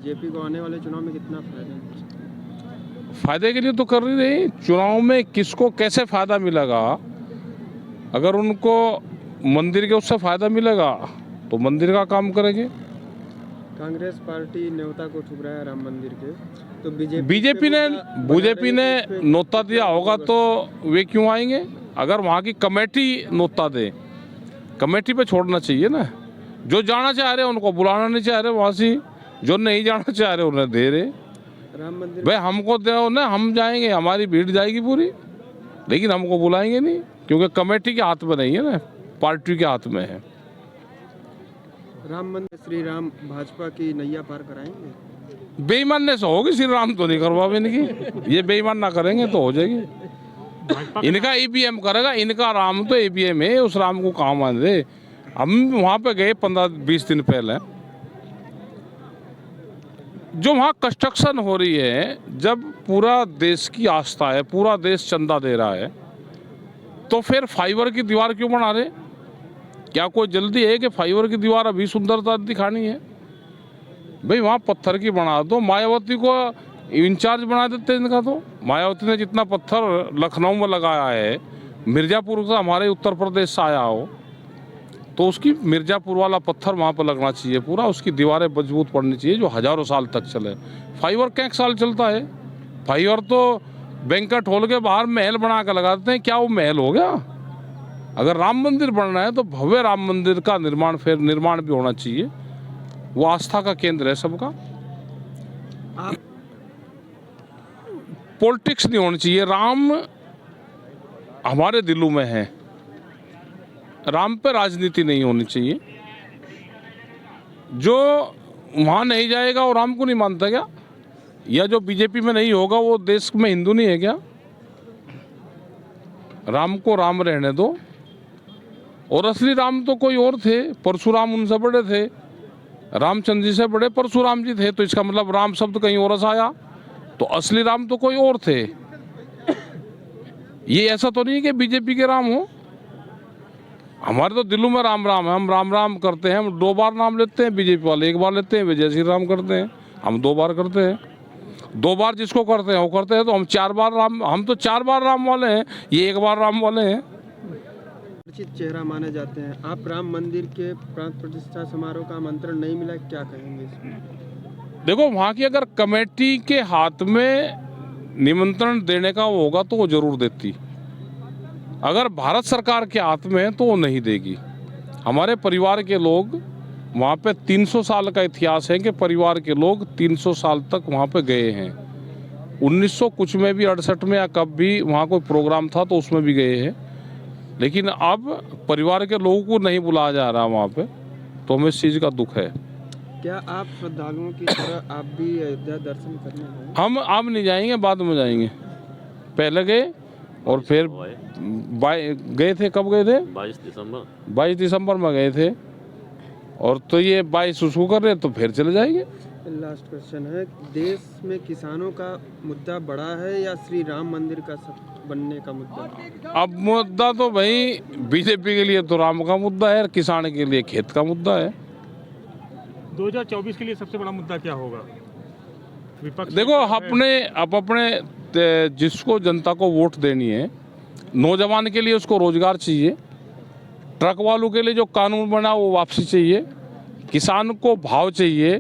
BJP को आने वाले चुनाव में कितना फायदा है? फायदे के लिए तो कर रही, चुनाव में किसको कैसे फायदा मिलेगा। अगर उनको मंदिर के उससे फायदा मिलेगा तो मंदिर का काम करेंगे। कांग्रेस पार्टी न्योता को ठुकराया है राम मंदिर के, तो बीजेपी ने न्योता दिया होगा तो वे क्यों आएंगे। अगर वहाँ की कमेटी न्योता दे, कमेटी पे छोड़ना चाहिए ना। जो जाना चाह रहे उनको बुलाना नहीं चाह रहे वहाँ से, जो नहीं जाना चाह रहे उन्हें दे रहे। राम मंदिर भाई हमको दो ना, हम जाएंगे, हमारी भीड़ जाएगी पूरी, लेकिन हमको बुलाएंगे नहीं, क्योंकि कमेटी के हाथ में नहीं है ना, पार्टी के हाथ में है। राम मंदिर श्री राम भाजपा की नैया पार कराएंगे? बेईमानने से होगी, श्री राम तो नहीं करवा इनकी, ये बेईमान ना करेंगे तो हो जाएगी। इनका ईवीएम करेगा, इनका राम तो ईवीएम है, उस राम को काम आने दे। हम वहाँ पे गए 15-20 दिन पहले, जो वहाँ कंस्ट्रक्शन हो रही है, जब पूरा देश की आस्था है, पूरा देश चंदा दे रहा है, तो फिर फाइबर की दीवार क्यों बना रहे। क्या कोई जल्दी है कि फाइबर की दीवार अभी सुंदरता दिखानी है। भाई वहाँ पत्थर की बना दो, मायावती को इंचार्ज बना देते इनका। तो मायावती ने जितना पत्थर लखनऊ में लगाया है, मिर्ज़ापुर से हमारे उत्तर प्रदेश से आया हो, तो उसकी मिर्ज़ापुर वाला पत्थर वहाँ पर लगना चाहिए पूरा, उसकी दीवारें मजबूत पड़नी चाहिए जो हज़ारों साल तक चले। फाइबर क्या 1 साल चलता है। फाइबर तो बैंक्वेट हॉल के बाहर महल बना कर लगा देते हैं, क्या वो महल हो गया। अगर राम मंदिर बनना है तो भव्य राम मंदिर का निर्माण भी होना चाहिए, वो आस्था का केंद्र है सबका। पॉलिटिक्स नहीं होनी चाहिए, राम हमारे दिलों में है, राम पे राजनीति नहीं होनी चाहिए। जो वहाँ नहीं जाएगा वो राम को नहीं मानता क्या, या जो बीजेपी में नहीं होगा वो देश में हिंदू नहीं है क्या। राम को राम रहने दो। और असली राम तो कोई और थे, परशुराम उनसे बड़े थे, रामचंद्र जी से बड़े परशुराम जी थे, तो इसका मतलब राम शब्द कहीं और से आया, तो असली राम तो कोई और थे। ये ऐसा तो नहीं कि बीजेपी के राम हो, हमारे तो दिलों में राम राम है। हम राम राम करते हैं, हम 2 बार नाम लेते हैं, बीजेपी वाले 1 बार लेते हैं, विजय श्री राम करते हैं, हम 2 बार करते हैं। 2 बार जिसको करते हैं वो करते हैं, तो हम 4 बार राम, हम तो 4 बार राम वाले हैं, ये 1 बार राम वाले हैं। परिचित चेहरा माने जाते हैं, आप राम मंदिर के प्राण प्रतिष्ठा समारोह का आमंत्रण नहीं मिला, क्या कहेंगे इसमें? देखो वहाँ की अगर कमेटी के हाथ में निमंत्रण देने का वो होगा तो वो जरूर देती, अगर भारत सरकार के हाथ में है तो वो नहीं देगी। हमारे परिवार के लोग वहाँ पे 300 साल का इतिहास है कि परिवार के लोग 300 साल तक वहाँ पे गए हैं। 1900 कुछ में भी 68 में या कब भी वहाँ कोई प्रोग्राम था तो उसमें भी गए हैं, लेकिन अब परिवार के लोगों को नहीं बुलाया जा रहा वहाँ पे, तो हमें इस चीज़ का दुख है। क्या आप श्रद्धालुओं की तरह आप भी अयोध्या दर्शन करने गए? हम अब नहीं जाएंगे, बाद में जाएंगे। पहले गए और फिर गए थे, कब गए थे? 22 दिसंबर में गए थे, और तो ये 22 उसको कर रहे, तो फिर चले जाएंगे। लास्ट क्वेश्चन है, देश में किसानों का मुद्दा बड़ा है या श्री राम मंदिर का बनने का मुद्दा? अब मुद्दा तो भाई बीजेपी के लिए तो राम का मुद्दा है, किसान के लिए खेत का मुद्दा है। 2024 के लिए सबसे बड़ा मुद्दा क्या होगा? विपक्ष देखो अपने जिसको जनता को वोट देनी है, नौजवान के लिए उसको रोजगार चाहिए, ट्रक वालों के लिए जो कानून बना वो वापसी चाहिए, किसान को भाव चाहिए,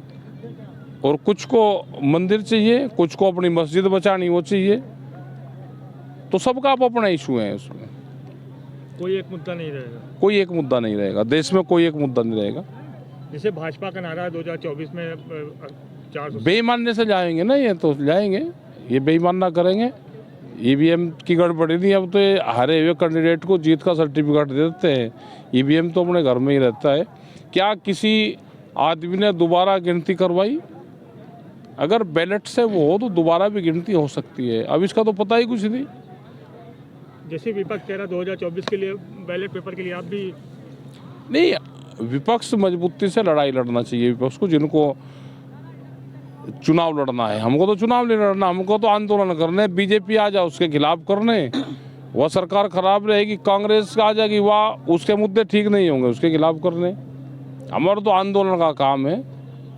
और कुछ को मंदिर चाहिए, कुछ को अपनी मस्जिद बचानी वो चाहिए। तो सबका अपना इशू है, उसमें कोई एक मुद्दा नहीं रहेगा। कोई एक मुद्दा नहीं रहेगा, देश में कोई एक मुद्दा नहीं रहेगा। जैसे भाजपा का नारा 2024 में 400 बेईमानने से जाएंगे ना, ये तो जाएंगे, ये बेईमान ना करेंगे। ईवीएम की गड़बड़ी नहीं, अब तो हारे हुए कैंडिडेट को जीत का सर्टिफिकेट दे देते हैं। ईवीएम तो अपने घर में ही रहता है। क्या किसी आदमी ने दोबारा गिनती करवाई? अगर बैलेट से वो हो तो दोबारा भी गिनती हो सकती है, अब इसका तो पता ही कुछ नहीं। जैसे विपक्ष कह रहा 2024 के लिए बैलेट पेपर के लिए आप भी नहीं, विपक्ष मजबूती से लड़ाई लड़ना चाहिए विपक्ष को, जिनको चुनाव लड़ना है। हमको तो चुनाव नहीं लड़ना, हमको तो आंदोलन करने। बीजेपी आ जाए उसके खिलाफ करने, वह सरकार खराब रहेगी, कांग्रेस आ जाएगी, वह उसके मुद्दे ठीक नहीं होंगे उसके खिलाफ करने। हमारा तो आंदोलन का काम है,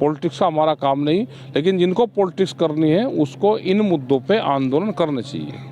पॉलिटिक्स का हमारा काम नहीं, लेकिन जिनको पॉलिटिक्स करनी है उसको इन मुद्दों पे आंदोलन करने चाहिए।